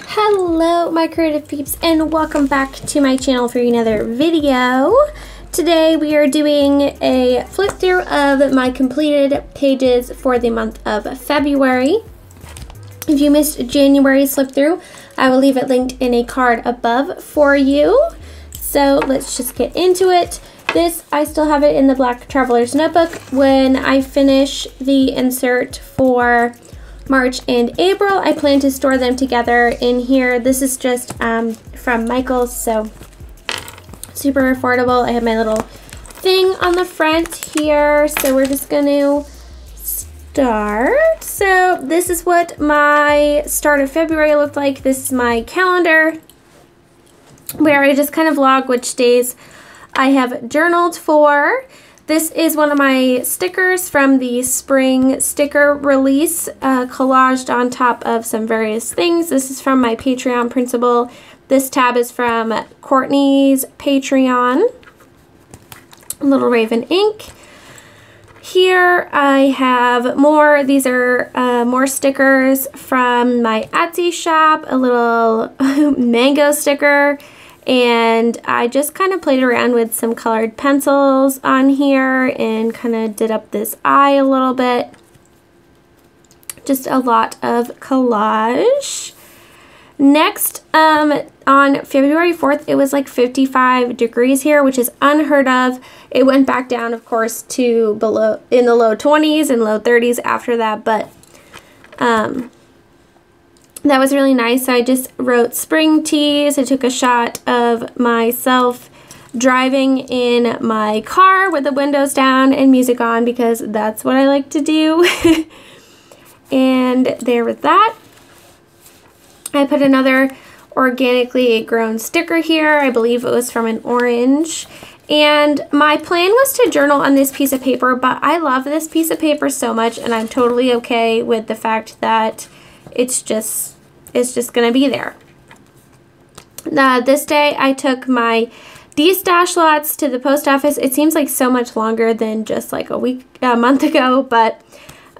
Hello my creative peeps, and welcome back to my channel for another video. Today we are doing a flip through of my completed pages for the month of February. If you missed January's flip through, I will leave it linked in a card above for you. So let's just get into it. This, I still have it in the Black Traveler's Notebook. When I finish the insert for March and April, I plan to store them together in here. This is just from Michael's, so super affordable. I have my little thing on the front here, so we're just going to start. So this is what my start of February looked like. This is my calendar where I just kind of log which days I have journaled for. This is one of my stickers from the spring sticker release, collaged on top of some various things. This is from my Patreon principal. This tab is from Courtney's Patreon. Little Raven ink. Here I have more. These are more stickers from my Etsy shop. A little mango sticker. And I just kind of played around with some colored pencils on here and kind of did up this eye a little bit. Just a lot of collage. Next, on February 4th, it was like 55 degrees here, which is unheard of. It went back down, of course, to below in the low 20s and low 30s after that, but that was really nice. So I just wrote spring teas. I took a shot of myself driving in my car with the windows down and music on because that's what I like to do. And there with that. I put another organically grown sticker here. I believe it was from an orange. And my plan was to journal on this piece of paper, but I love this piece of paper so much, and I'm totally okay with the fact that it's just gonna be there. This day I took these stash lots to the post office. It seems like so much longer than just like a month ago, but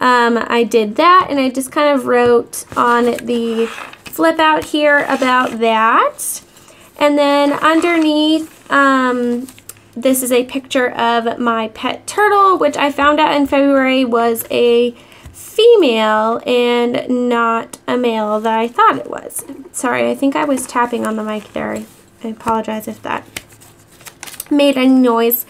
I did that, and I just kind of wrote on the flip out here about that. And then underneath, this is a picture of my pet turtle, which I found out in February was a female and not a male that I thought it was. Sorry, I think I was tapping on the mic there. I apologize if that made any noise.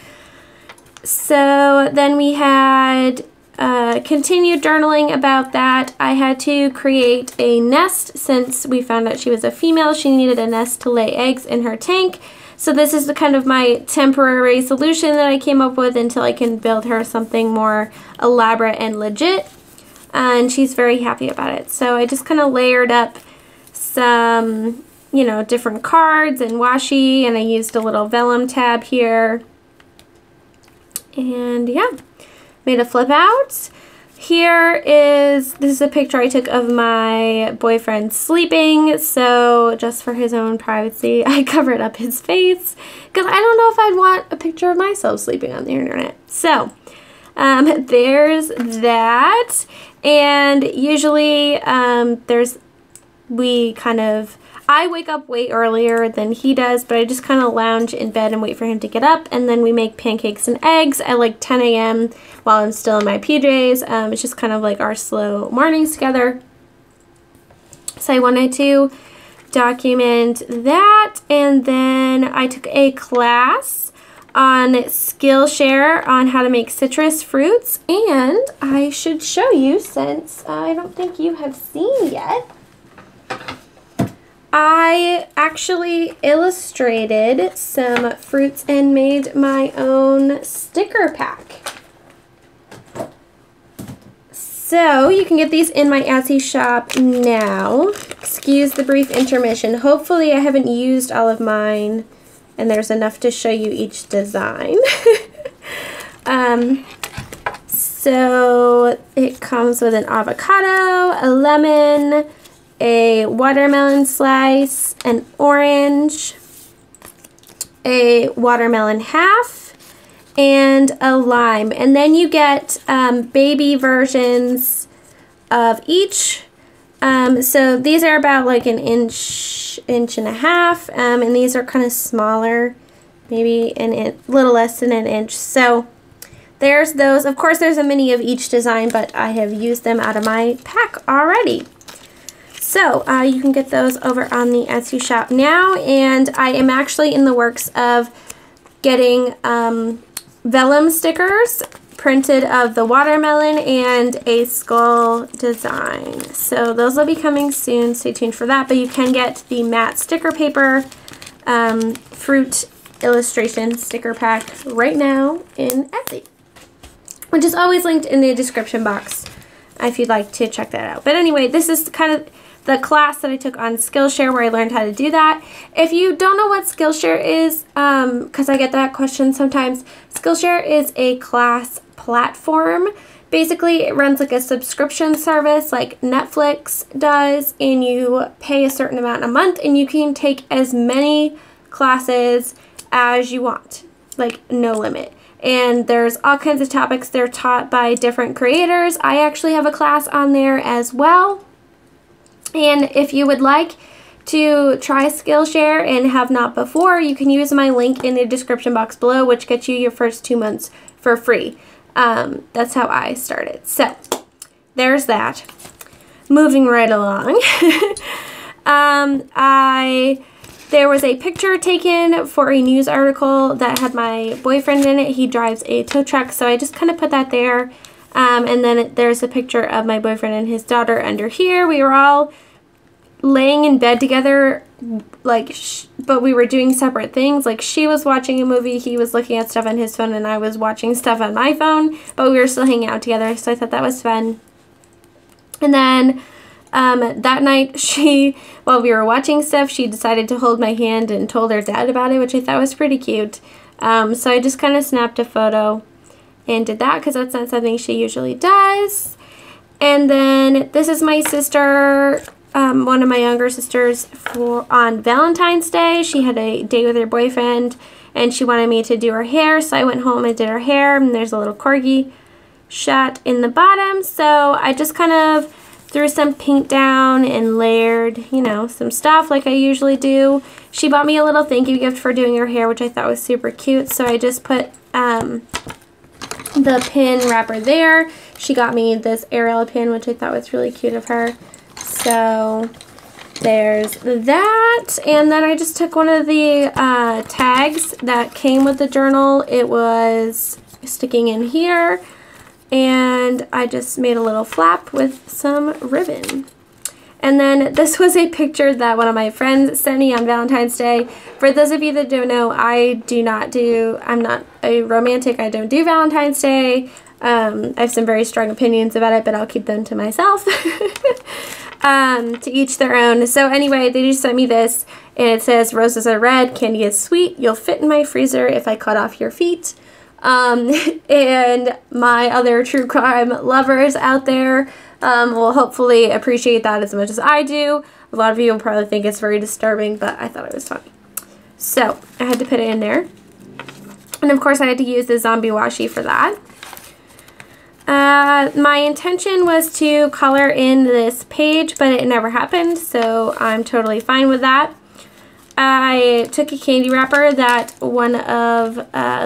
So then we had continued journaling about that. I had to create a nest since we found out she was a female. She needed a nest to lay eggs in her tank. So this is the kind of my temporary solution that I came up with until I can build her something more elaborate and legit. And she's very happy about it. So I just kind of layered up some, you know, different cards and washi, and I used a little vellum tab here. And yeah, made a flip out. This is a picture I took of my boyfriend sleeping, so just for his own privacy, I covered up his face, because I don't know if I'd want a picture of myself sleeping on the internet. So there's that. And usually I wake up way earlier than he does, but I just kind of lounge in bed and wait for him to get up, and then we make pancakes and eggs at like 10 a.m. while I'm still in my PJs. It's just kind of like our slow mornings together. So I wanted to document that, and then I took a class on Skillshare on how to make citrus fruits, and I should show you since I don't think you have seen yet. I actually illustrated some fruits and made my own sticker pack. So you can get these in my Etsy shop now. Excuse the brief intermission. Hopefully I haven't used all of mine and there's enough to show you each design. So it comes with an avocado, a lemon, a watermelon slice, an orange, a watermelon half, and a lime. And then you get baby versions of each. So these are about like an inch and a half, and these are kind of smaller, maybe a little less than an inch. So there's those. Of course, there's a mini of each design, but I have used them out of my pack already. So you can get those over on the Etsy shop now, and I am actually in the works of getting vellum stickers printed of the watermelon and a skull design. So those will be coming soon. Stay tuned for that. But you can get the matte sticker paper fruit illustration sticker pack right now in Etsy, which is always linked in the description box if you'd like to check that out. But anyway, this is kind of the class that I took on Skillshare where I learned how to do that. If you don't know what Skillshare is, because I get that question sometimes, Skillshare is a class platform. Basically, it runs like a subscription service like Netflix does, and you pay a certain amount a month and you can take as many classes as you want, like no limit. And there's all kinds of topics. They're taught by different creators. I actually have a class on there as well. And if you would like to try Skillshare and have not before, you can use my link in the description box below, which gets you your first 2 months for free. That's how I started. So there's that. Moving right along. There was a picture taken for a news article that had my boyfriend in it. He drives a tow truck, so I just kind of put that there. And then there's a picture of my boyfriend and his daughter under here. We were all laying in bed together, like, but we were doing separate things. Like, she was watching a movie, he was looking at stuff on his phone, and I was watching stuff on my phone, but we were still hanging out together, so I thought that was fun. And then that night, while we were watching stuff, she decided to hold my hand and told her dad about it, which I thought was pretty cute. So I just kind of snapped a photo and did that because that's not something she usually does. And then this is my sister, one of my younger sisters, on Valentine's Day. She had a date with her boyfriend and she wanted me to do her hair, so I went home and did her hair, and there's a little corgi shot in the bottom. So I just kind of threw some paint down and layered, you know, some stuff like I usually do. She bought me a little thank you gift for doing her hair, which I thought was super cute, so I just put the pin wrapper there. She got me this Ariel pin, which I thought was really cute of her. So there's that. And then I just took one of the tags that came with the journal. It was sticking in here, and I just made a little flap with some ribbon. And then this was a picture that one of my friends sent me on Valentine's Day. For those of you that don't know, I'm not a romantic. I don't do Valentine's Day. I have some very strong opinions about it, but I'll keep them to myself. To each their own. So anyway, they just sent me this, and it says, "Roses are red, candy is sweet. You'll fit in my freezer if I cut off your feet." And my other true crime lovers out there will hopefully appreciate that as much as I do. A lot of you will probably think it's very disturbing, but I thought it was funny. So I had to put it in there. And of course I had to use the zombie washi for that. My intention was to color in this page, but it never happened, so I'm totally fine with that. I took a candy wrapper that one of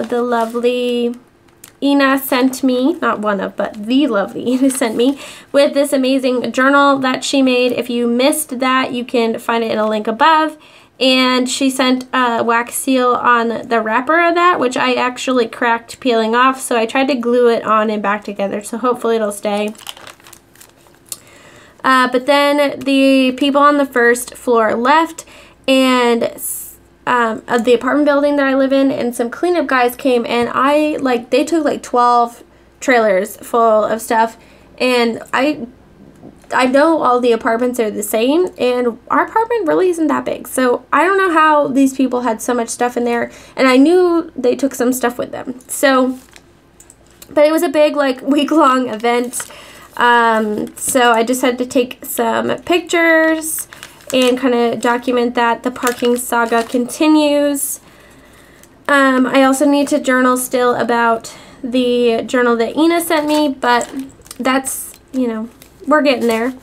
the lovely Ina sent me, not one of, but the lovely Ina sent me, with this amazing journal that she made. If you missed that, you can find it in a link above. And she sent a wax seal on the wrapper of that, which I actually cracked peeling off, so I tried to glue it on and back together, so hopefully it'll stay. But then the people on the first floor left, and of the apartment building that I live in, and some cleanup guys came, and they took like 12 trailers full of stuff, and I know all the apartments are the same, and our apartment really isn't that big, so I don't know how these people had so much stuff in there, and I knew they took some stuff with them. So, but it was a big, like, week-long event, so I just had to take some pictures and kind of document that. The parking saga continues. I also need to journal still about the journal that Ina sent me, but that's, you know, we're getting there.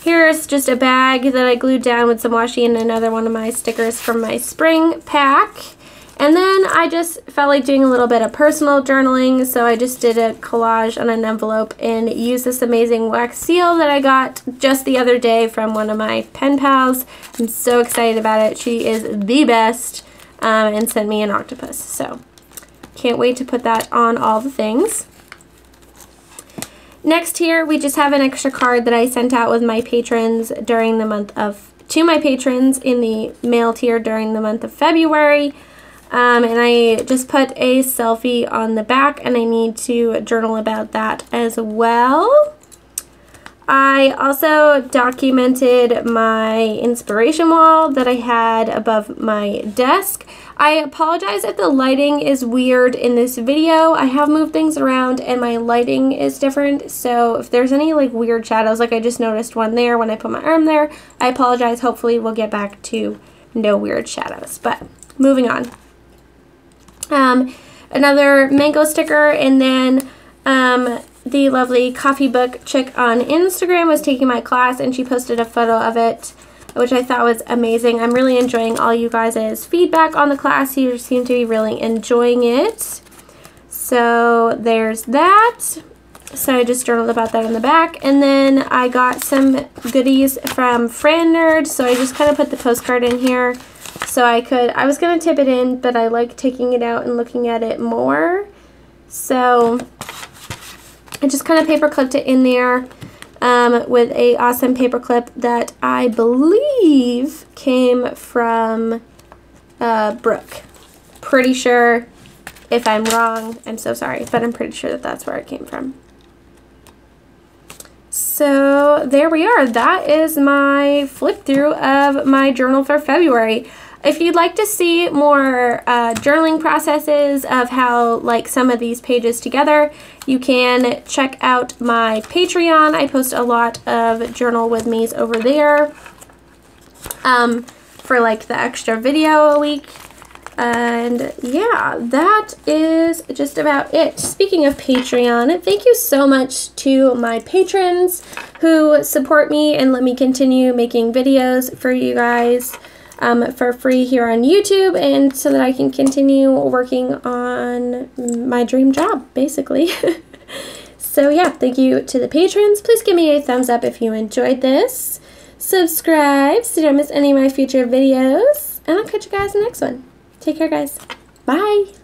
Here's just a bag that I glued down with some washi and another one of my stickers from my spring pack. And then I just felt like doing a little bit of personal journaling, so I just did a collage on an envelope and used this amazing wax seal that I got just the other day from one of my pen pals. I'm so excited about it. She is the best, and sent me an octopus. So can't wait to put that on all the things. Next here, we just have an extra card that I sent out with my patrons during the month of, to my patrons in the mail tier during the month of February. And I just put a selfie on the back, and I need to journal about that as well. I also documented my inspiration wall that I had above my desk. I apologize if the lighting is weird in this video. I have moved things around and my lighting is different, so if there's any like weird shadows, like I just noticed one there when I put my arm there, I apologize. Hopefully we'll get back to no weird shadows, but moving on. Another mango sticker, and then the lovely coffee book chick on Instagram was taking my class and she posted a photo of it, which I thought was amazing. I'm really enjoying all you guys' feedback on the class. You seem to be really enjoying it. So there's that. So I just journaled about that in the back. And then I got some goodies from Fran Nerd, so I just kind of put the postcard in here. So I was going to tip it in, but I like taking it out and looking at it more. So I just kind of paper clipped it in there with a awesome paper clip that I believe came from Brooke. Pretty sure. If I'm wrong, I'm so sorry, but I'm pretty sure that that's where it came from. So there we are. That is my flip through of my journal for February. If you'd like to see more journaling processes of how like some of these pages together, you can check out my Patreon. I post a lot of journal with me's over there for like the extra video a week. And yeah, that is just about it. Speaking of Patreon, thank you so much to my patrons who support me and let me continue making videos for you guys for free here on YouTube, and so that I can continue working on my dream job, basically. So yeah, thank you to the patrons. Please give me a thumbs up if you enjoyed this. Subscribe so you don't miss any of my future videos, and I'll catch you guys in the next one. Take care, guys. Bye.